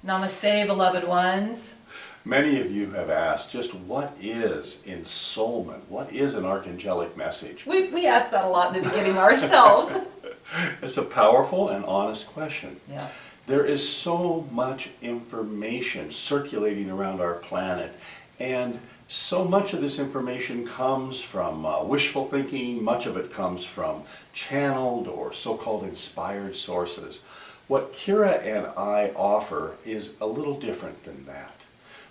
Namaste, beloved ones. Many of you have asked just what is ensoulment? What is an archangelic message? We asked that a lot in the beginning ourselves. It's a powerful and honest question. Yeah. There is so much information circulating around our planet, and so much of this information comes from wishful thinking, much of it comes from channeled or so-called inspired sources. What Kira and I offer is a little different than that.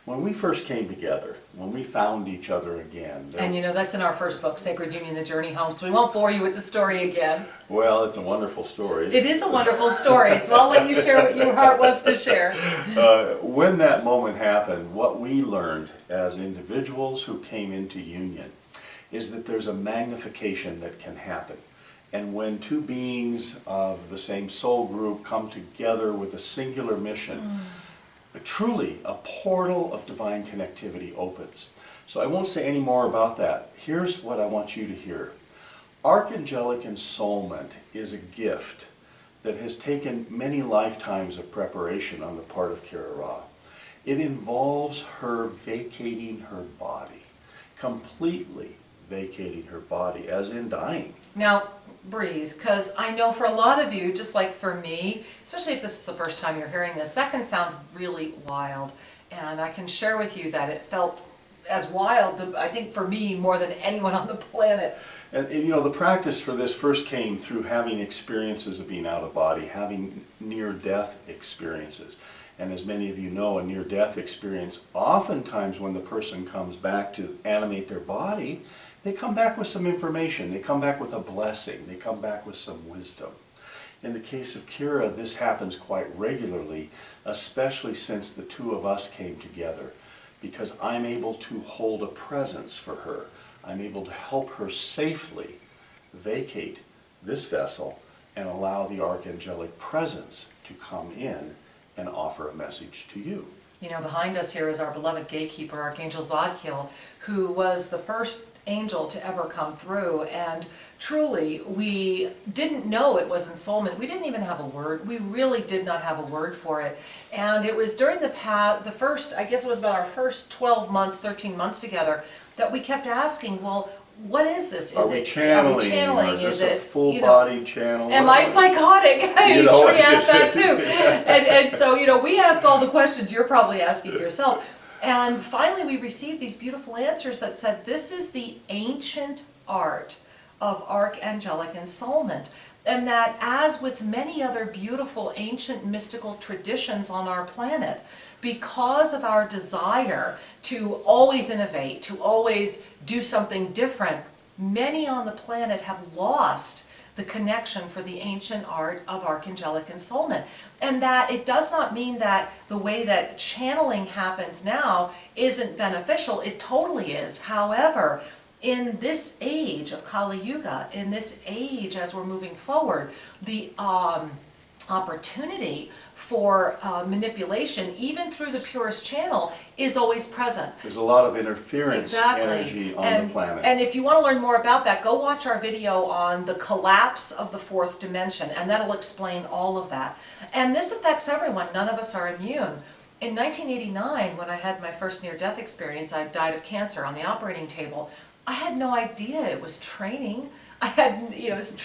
When we first came together, when we found each other again... And you know, that's in our first book, Sacred Union, The Journey Home, so we won't bore you with the story again. Well, it's a wonderful story. It is a wonderful story, so I'll let you share what your heart wants to share. When that moment happened, what we learned as individuals who came into union is that there's a magnification that can happen. And when two beings of the same soul group come together with a singular mission, truly a portal of divine connectivity opens. So I won't say any more about that. Here's what I want you to hear. Archangelic Insoulment is a gift that has taken many lifetimes of preparation on the part of Kira Ra. It involves her vacating her body, completely vacating her body, as in dying. Now, breathe, because I know for a lot of you, just like for me, especially if this is the first time you're hearing this, that can sound really wild. And I can share with you that it felt as wild, I think for me, more than anyone on the planet. And you know, the practice for this first came through having experiences of being out of body, having near-death experiences. And as many of you know, a near-death experience, oftentimes when the person comes back to animate their body, they come back with some information, they come back with a blessing, they come back with some wisdom. In the case of Kira, this happens quite regularly, especially since the two of us came together, because I'm able to hold a presence for her. I'm able to help her safely vacate this vessel and allow the archangelic presence to come in and offer a message to you. You know, behind us here is our beloved gatekeeper, Archangel Zadkiel, who was the first angel to ever come through, and truly we didn't know it was ensoulment. We didn't even have a word. We really did not have a word for it. And it was during the first, I guess it was about our first 12 months, 13 months together, that we kept asking, well, what is this? Are we channeling? Is this a full body channel? Am I psychotic? We asked that too. And so, you know, we asked all the questions you're probably asking yourself. And finally we received these beautiful answers that said, this is the ancient art of archangelic ensoulment. And that, as with many other beautiful ancient mystical traditions on our planet, because of our desire to always innovate, to always do something different, many on the planet have lost the connection for the ancient art of archangelic ensoulment. And that it does not mean that the way that channeling happens now isn't beneficial. It totally is. However, in this age of Kali Yuga, in this age as we're moving forward, the opportunity for manipulation, even through the purest channel, is always present. There's a lot of interference energy on the planet. And if you want to learn more about that, go watch our video on the collapse of the fourth dimension, and that'll explain all of that. And this affects everyone. None of us are immune. In 1989, when I had my first near-death experience, I died of cancer on the operating table. I had no idea it was training. I had,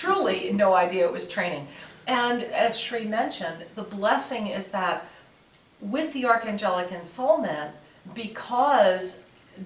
truly no idea it was training. And as Shri mentioned, the blessing is that with the archangelic ensoulment, because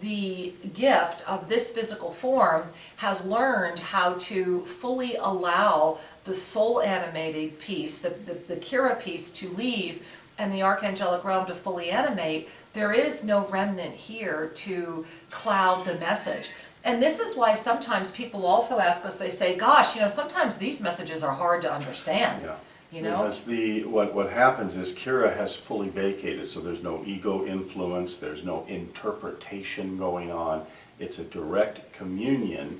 the gift of this physical form has learned how to fully allow the soul animated piece, the Kira piece, to leave, and the archangelic realm to fully animate, there is no remnant here to cloud the message. And this is why sometimes people also ask us, they say, gosh, sometimes these messages are hard to understand. Yeah. Because what happens is Kira has fully vacated, so there's no ego influence, there's no interpretation going on. It's a direct communion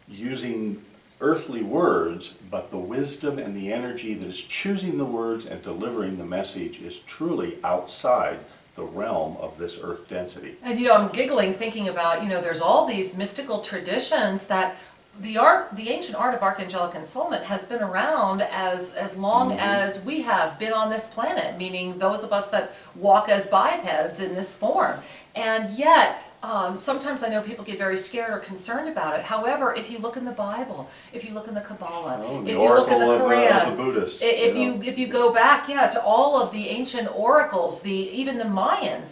using earthly words, but the wisdom and the energy that is choosing the words and delivering the message is truly outside the realm of this earth density. And I'm giggling thinking about, there's all these mystical traditions that the ancient art of Archangelic Insoulment has been around as long as we have been on this planet, meaning those of us that walk as bipeds in this form. And yet, sometimes I know people get very scared or concerned about it. However, if you look in the Bible, if you look in the Kabbalah, if you look in the Quran, of the Buddhists, if you go back, to all of the ancient oracles, even the Mayans,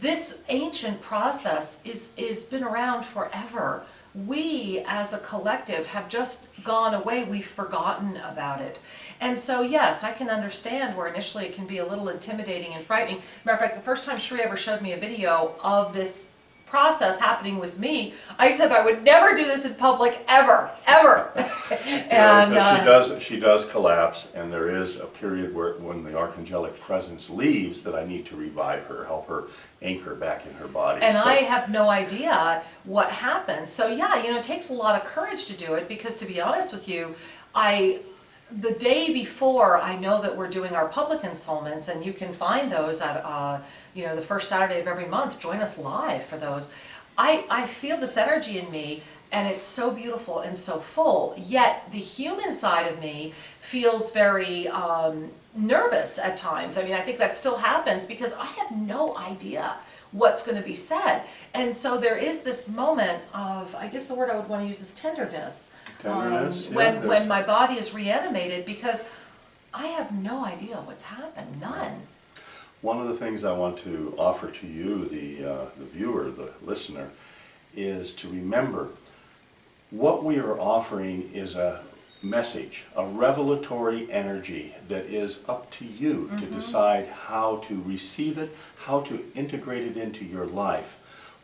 this ancient process is been around forever. We, as a collective, have just gone away. We've forgotten about it. And so, yes, I can understand where initially it can be a little intimidating and frightening. Matter of fact, the first time Sri ever showed me a video of this process happening with me, I said I would never do this in public ever, ever. And she does collapse, and there is a period when the archangelic presence leaves that I need to revive her, help her anchor back in her body. And I have no idea what happened. So yeah, it takes a lot of courage to do it, because to be honest with you, the day before, I know that we're doing our public ensoulments, and you can find those at the first Saturday of every month. Join us live for those. I feel this energy in me, and it's so beautiful and so full. Yet the human side of me feels very nervous at times. I mean, I think that still happens because I have no idea what's going to be said. And so there is this moment of, I guess the word I would want to use is tenderness. When my body is reanimated, because I have no idea what's happened, none. One of the things I want to offer to you, the viewer, the listener, is to remember what we are offering is a message, a revelatory energy that is up to you to decide how to receive it, how to integrate it into your life.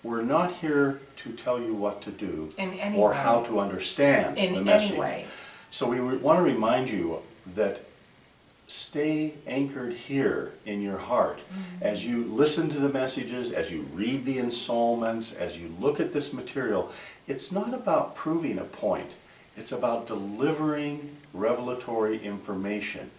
We're not here to tell you what to do or how to understand the message. Any way. So we want to remind you that stay anchored here in your heart. As you listen to the messages, as you read the ensoulments, as you look at this material, it's not about proving a point. It's about delivering revelatory information.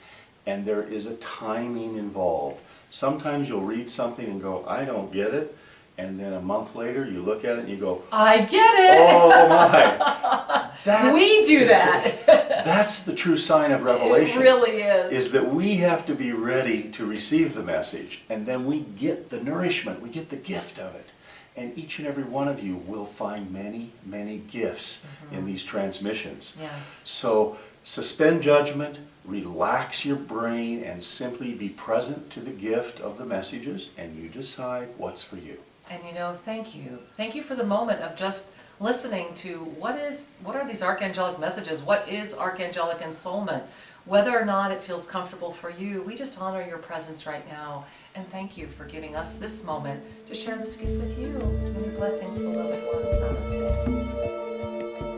And there is a timing involved. Sometimes you'll read something and go, I don't get it. And then a month later, you look at it and you go, I get it! Oh my! We do that! That's the true sign of revelation. It really is. Is that we have to be ready to receive the message. And then we get the nourishment, we get the gift of it. And each and every one of you will find many, many gifts in these transmissions. Yes. So suspend judgment, relax your brain, and simply be present to the gift of the messages, and you decide what's for you. And thank you. Thank you for the moment of just listening to what are these archangelic messages? What is archangelic ensoulment? Whether or not it feels comfortable for you, we just honor your presence right now. And thank you for giving us this moment to share this gift with you. Many blessings, beloved ones. Namaste.